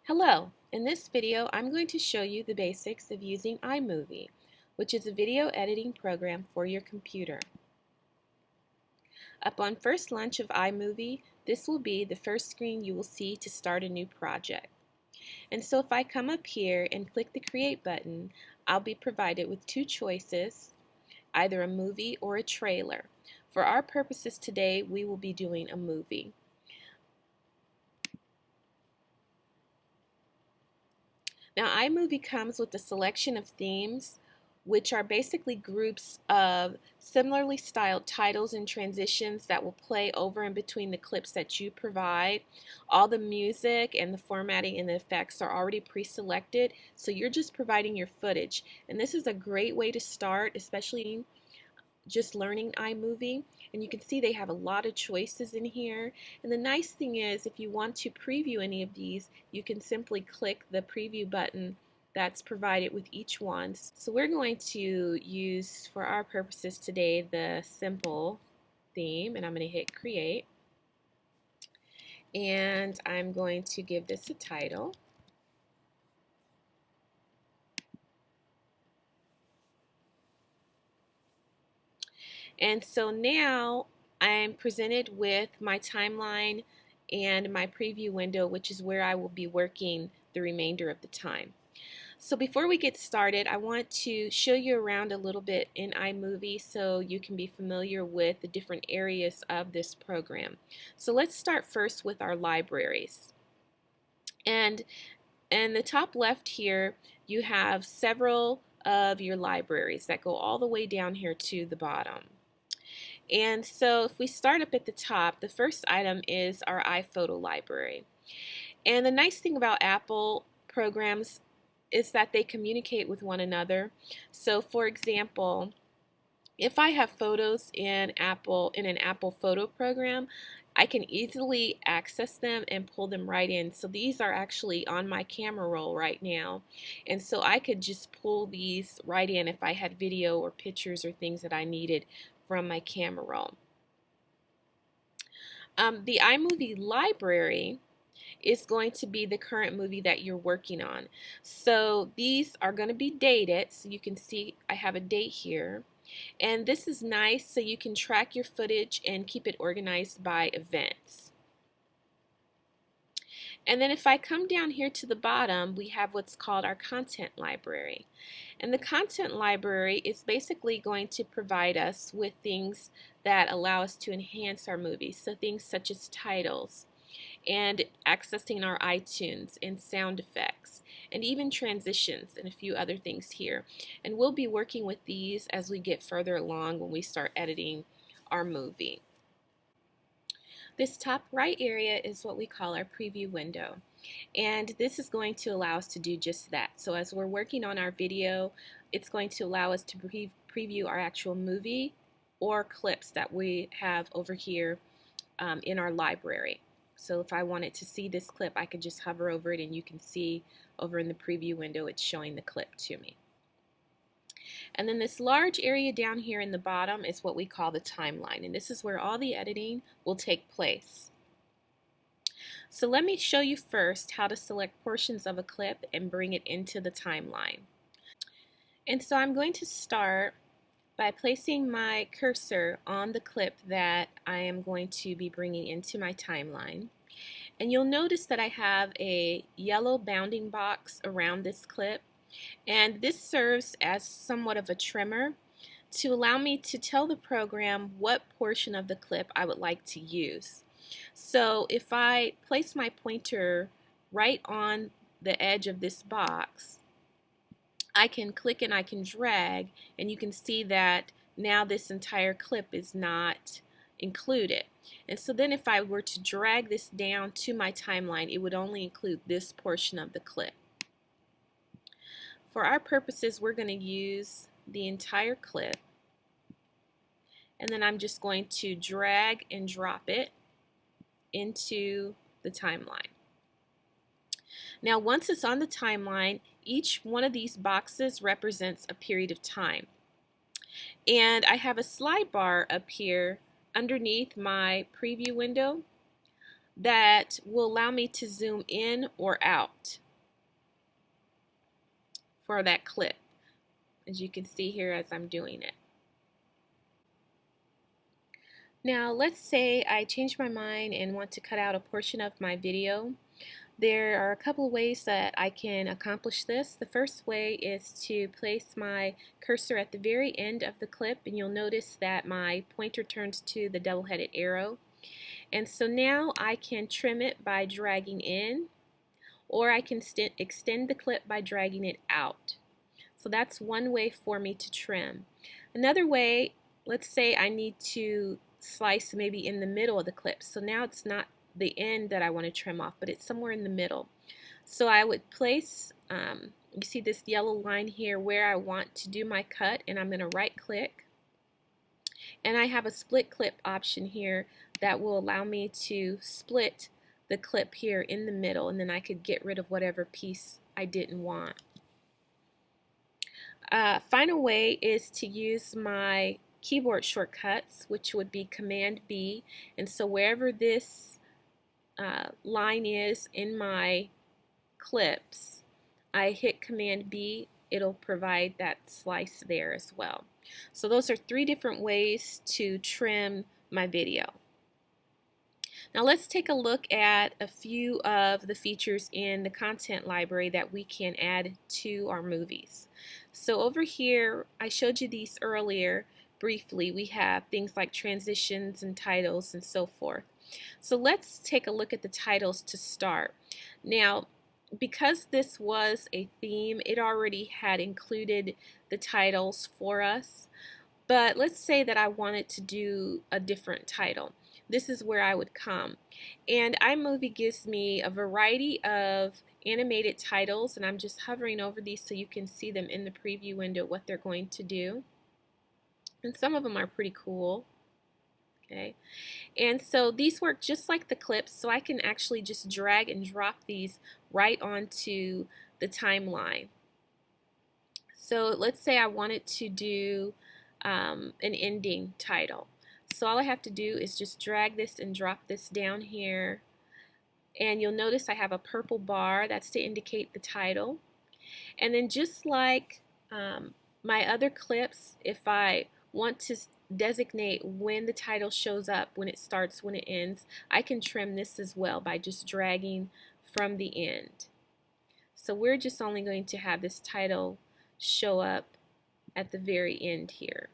Hello, in this video I'm going to show you the basics of using iMovie, which is a video editing program for your computer. Upon first launch of iMovie, this will be the first screen you will see to start a new project. And so if I come up here and click the Create button, I'll be provided with two choices, either a movie or a trailer. For our purposes today, we will be doing a movie. Now, iMovie comes with a selection of themes, which are basically groups of similarly styled titles and transitions that will play over and between the clips that you provide. All the music and the formatting and the effects are already pre-selected, so you're just providing your footage. And this is a great way to start, especially just learning iMovie, and you can see they have a lot of choices in here. And the nice thing is, if you want to preview any of these, you can simply click the preview button that's provided with each one. So we're going to use, for our purposes today, the simple theme, and I'm going to hit create, and I'm going to give this a title. And so now I'm presented with my timeline and my preview window, which is where I will be working the remainder of the time. So before we get started, I want to show you around a little bit in iMovie so you can be familiar with the different areas of this program. So let's start first with our libraries. And in the top left here, you have several of your libraries that go all the way down here to the bottom. And so if we start up at the top, the first item is our iPhoto library. And the nice thing about Apple programs is that they communicate with one another. So for example, if I have photos in an Apple photo program, I can easily access them and pull them right in. So these are actually on my camera roll right now. And so I could just pull these right in if I had video or pictures or things that I needed from my camera roll. The iMovie library is going to be the current movie that you're working on. So these are going to be dated. So you can see I have a date here. And this is nice so you can track your footage and keep it organized by events. And then if I come down here to the bottom, we have what's called our content library. And the content library is basically going to provide us with things that allow us to enhance our movies. So things such as titles, and accessing our iTunes and sound effects and even transitions and a few other things here. And we'll be working with these as we get further along when we start editing our movie. This top right area is what we call our preview window. And this is going to allow us to do just that. So as we're working on our video, it's going to allow us to preview our actual movie or clips that we have over here in our library. So if I wanted to see this clip, I could just hover over it and you can see over in the preview window it's showing the clip to me. And then this large area down here in the bottom is what we call the timeline, and this is where all the editing will take place. So let me show you first how to select portions of a clip and bring it into the timeline. And so I'm going to start by placing my cursor on the clip that I am going to be bringing into my timeline. And you'll notice that I have a yellow bounding box around this clip, and this serves as somewhat of a trimmer to allow me to tell the program what portion of the clip I would like to use. So if I place my pointer right on the edge of this box, I can click and I can drag, and you can see that now this entire clip is not included. And so then if I were to drag this down to my timeline, it would only include this portion of the clip. For our purposes, we're going to use the entire clip, and then I'm just going to drag and drop it into the timeline. Now once it's on the timeline, each one of these boxes represents a period of time. And I have a slide bar up here underneath my preview window. that will allow me to zoom in or out for that clip, as you can see here as I'm doing it. Now let's say I change my mind and want to cut out a portion of my video. There are a couple of ways that I can accomplish this. The first way is to place my cursor at the very end of the clip, and you'll notice that my pointer turns to the double-headed arrow. And so now I can trim it by dragging in, or I can extend the clip by dragging it out. So that's one way for me to trim. Another way, let's say I need to slice maybe in the middle of the clip. So now it's not the end that I want to trim off, but it's somewhere in the middle. So I would place, you see this yellow line here where I want to do my cut, and I'm going to right click, and I have a split clip option here that will allow me to split the clip here in the middle, and then I could get rid of whatever piece I didn't want. Final way is to use my keyboard shortcuts, which would be Command B, and so wherever this line is in my clips, I hit Command B, it'll provide that slice there as well. So those are 3 different ways to trim my video. Now let's take a look at a few of the features in the content library that we can add to our movies. So over here, I showed you these earlier briefly. We have things like transitions and titles and so forth. So let's take a look at the titles to start. Now, because this was a theme, it already had included the titles for us. But let's say that I wanted to do a different title. This is where I would come. And iMovie gives me a variety of animated titles, and I'm just hovering over these so you can see them in the preview window what they're going to do. And some of them are pretty cool. Okay. And so these work just like the clips, so I can actually just drag and drop these right onto the timeline. So let's say I wanted to do an ending title. So all I have to do is just drag this and drop this down here, and you'll notice I have a purple bar. That's to indicate the title. And then just like my other clips, if I want to designate when the title shows up, when it starts, when it ends, I can trim this as well by just dragging from the end. So we're just only going to have this title show up at the very end here.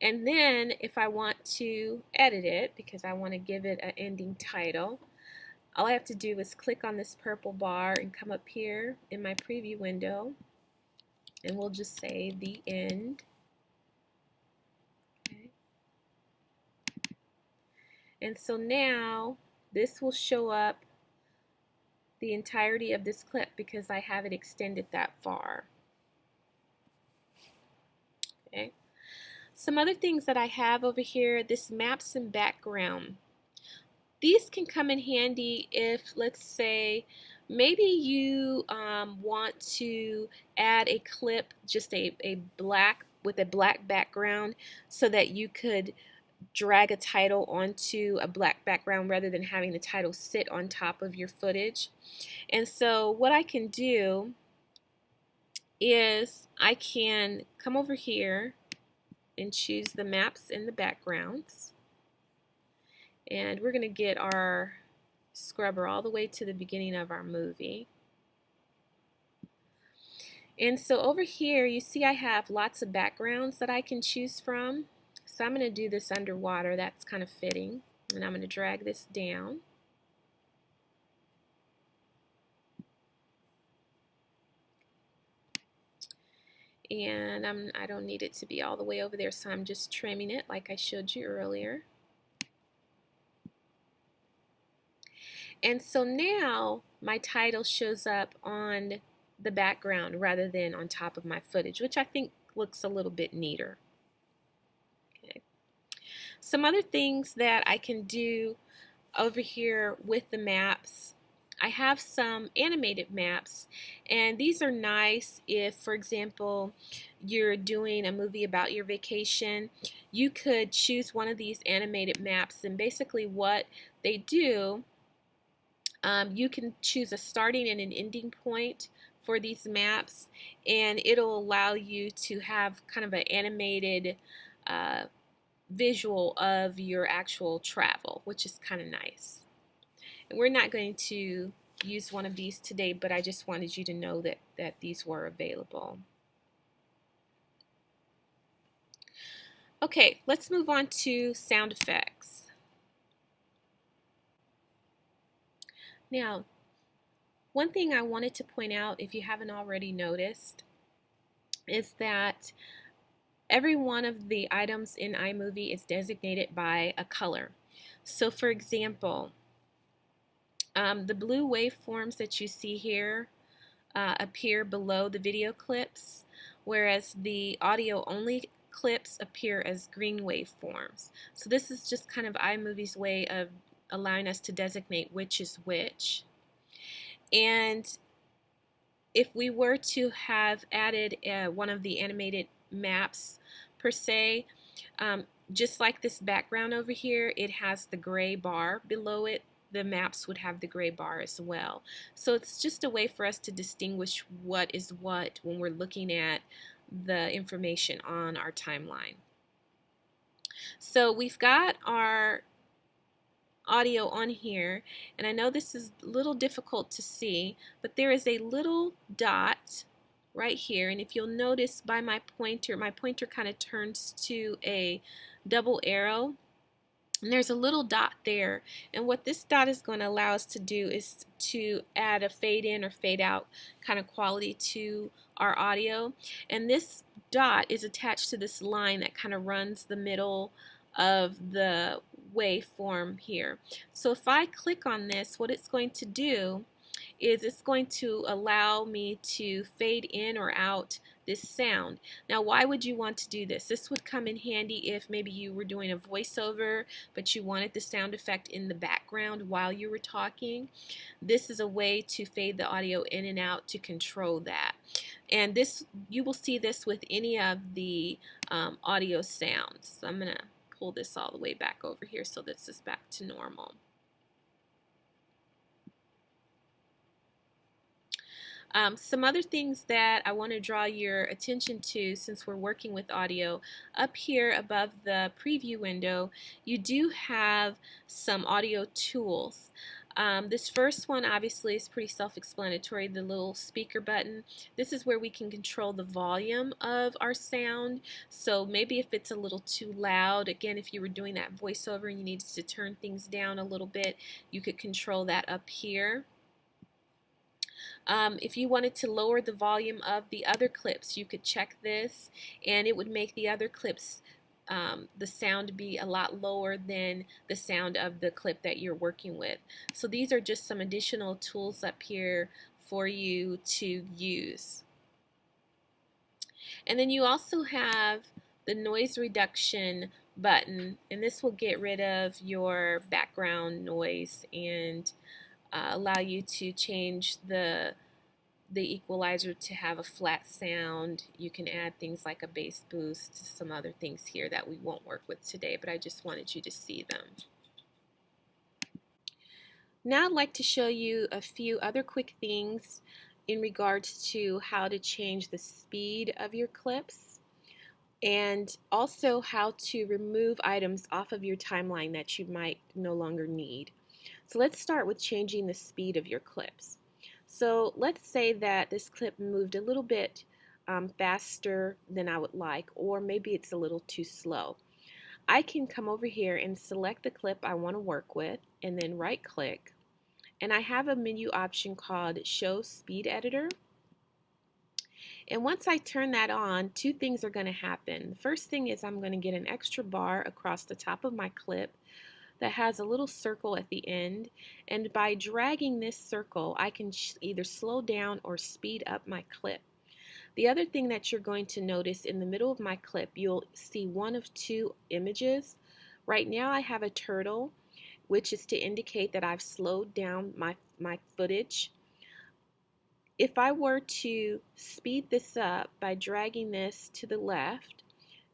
And then if I want to edit it, because I want to give it an ending title, all I have to do is click on this purple bar and come up here in my preview window, and we'll just say the end. Okay. And so now this will show up the entirety of this clip because I have it extended that far. Okay. Some other things that I have over here, this maps and background. These can come in handy if, let's say, maybe you want to add a clip, just a black with a black background, so that you could drag a title onto a black background rather than having the title sit on top of your footage. And so what I can do is I can come over here and choose the maps and the backgrounds, and we're going to get our scrubber all the way to the beginning of our movie. And so over here you see I have lots of backgrounds that I can choose from. So I'm going to do this underwater. That's kind of fitting. And I'm going to drag this down. And I don't need it to be all the way over there, so I'm just trimming it like I showed you earlier. And so now my title shows up on the background rather than on top of my footage, which I think looks a little bit neater. Okay. Some other things that I can do over here with the maps, I have some animated maps, and these are nice if, for example, you're doing a movie about your vacation. You could choose one of these animated maps, and basically what they do, you can choose a starting and an ending point for these maps, and it'll allow you to have kind of an animated uh, visual of your actual travel, which is kind of nice. And we're not going to use one of these today, but I just wanted you to know that these were available. Okay, let's move on to sound effects. Now, one thing I wanted to point out, if you haven't already noticed, is that every one of the items in iMovie is designated by a color. So for example, the blue waveforms that you see here appear below the video clips, whereas the audio only clips appear as green waveforms. So this is just kind of iMovie's way of allowing us to designate which is which. And if we were to have added one of the animated maps per se, just like this background over here, it has the gray bar below it. The maps would have the gray bar as well. So it's just a way for us to distinguish what is what when we're looking at the information on our timeline. So we've got our audio on here, and I know this is a little difficult to see, but there is a little dot right here, and if you'll notice by my pointer kind of turns to a double arrow, and there's a little dot there, and what this dot is going to allow us to do is to add a fade in or fade out kind of quality to our audio, and this dot is attached to this line that kind of runs the middle of the waveform here. So if I click on this, what it's going to do is it's going to allow me to fade in or out this sound. Now, why would you want to do this? This would come in handy if maybe you were doing a voiceover, but you wanted the sound effect in the background while you were talking. This is a way to fade the audio in and out to control that. And this, you will see this with any of the audio sounds. So I'm going to pull this all the way back over here so this is back to normal. Some other things that I want to draw your attention to since we're working with audio, up here above the preview window, you do have some audio tools. This first one obviously is pretty self-explanatory, the little speaker button. This is where we can control the volume of our sound. So maybe if it's a little too loud, again, if you were doing that voiceover and you needed to turn things down a little bit, you could control that up here. If you wanted to lower the volume of the other clips, you could check this, and it would make the other clips the sound be a lot lower than the sound of the clip that you're working with. So these are just some additional tools up here for you to use. And then you also have the noise reduction button, and this will get rid of your background noise and allow you to change the equalizer to have a flat sound. You can add things like a bass boost, some other things here that we won't work with today, but I just wanted you to see them. Now I'd like to show you a few other quick things in regards to how to change the speed of your clips, and also how to remove items off of your timeline that you might no longer need. So let's start with changing the speed of your clips. So let's say that this clip moved a little bit faster than I would like, or maybe it's a little too slow. I can come over here and select the clip I want to work with, and then right click, and I have a menu option called Show Speed Editor. And once I turn that on, two things are going to happen. The first thing is I'm going to get an extra bar across the top of my clip that has a little circle at the end, and by dragging this circle I can either slow down or speed up my clip. The other thing that you're going to notice, in the middle of my clip you'll see one of two images. Right now I have a turtle, which is to indicate that I've slowed down my footage. If I were to speed this up by dragging this to the left,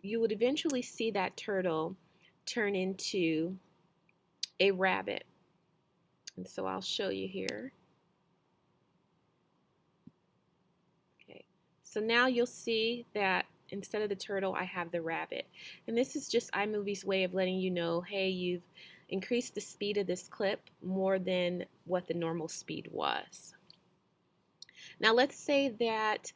you would eventually see that turtle turn into a rabbit. And so I'll show you here. Okay, so now you'll see that instead of the turtle, I have the rabbit. And this is just iMovie's way of letting you know, hey, you've increased the speed of this clip more than what the normal speed was. Now let's say that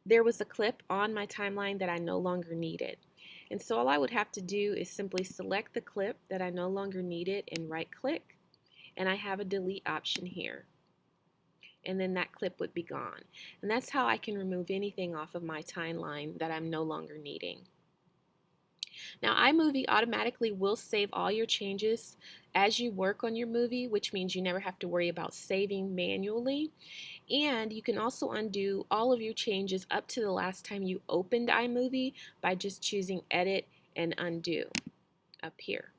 there was a clip on my timeline that I no longer needed. And so all I would have to do is simply select the clip that I no longer needed and right click, and I have a delete option here. And then that clip would be gone. And that's how I can remove anything off of my timeline that I'm no longer needing. Now, iMovie automatically will save all your changes as you work on your movie, which means you never have to worry about saving manually. And you can also undo all of your changes up to the last time you opened iMovie by just choosing Edit and Undo up here.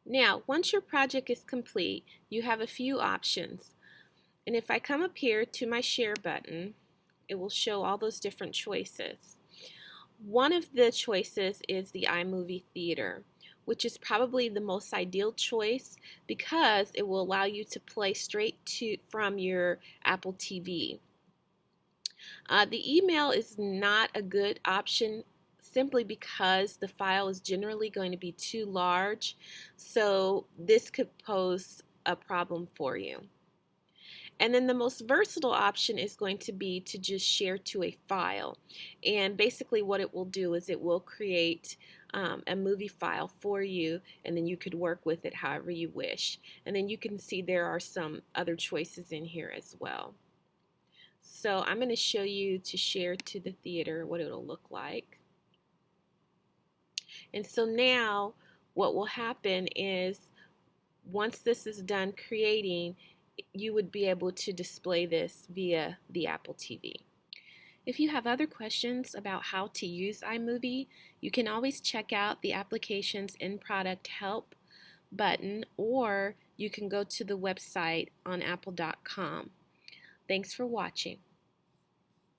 Now, once your project is complete, you have a few options. And if I come up here to my Share button, it will show all those different choices. One of the choices is the iMovie Theater, which is probably the most ideal choice because it will allow you to play straight from your Apple TV. The email is not a good option simply because the file is generally going to be too large, so this could pose a problem for you. And then the most versatile option is going to be to just share to a file. And basically what it will do is it will create a movie file for you, and then you could work with it however you wish. And then you can see there are some other choices in here as well. So I'm going to show you to share to the theater what it'll look like. And so now what will happen is once this is done creating, you would be able to display this via the Apple TV. If you have other questions about how to use iMovie, you can always check out the application's In Product Help button, or you can go to the website on apple.com. Thanks for watching.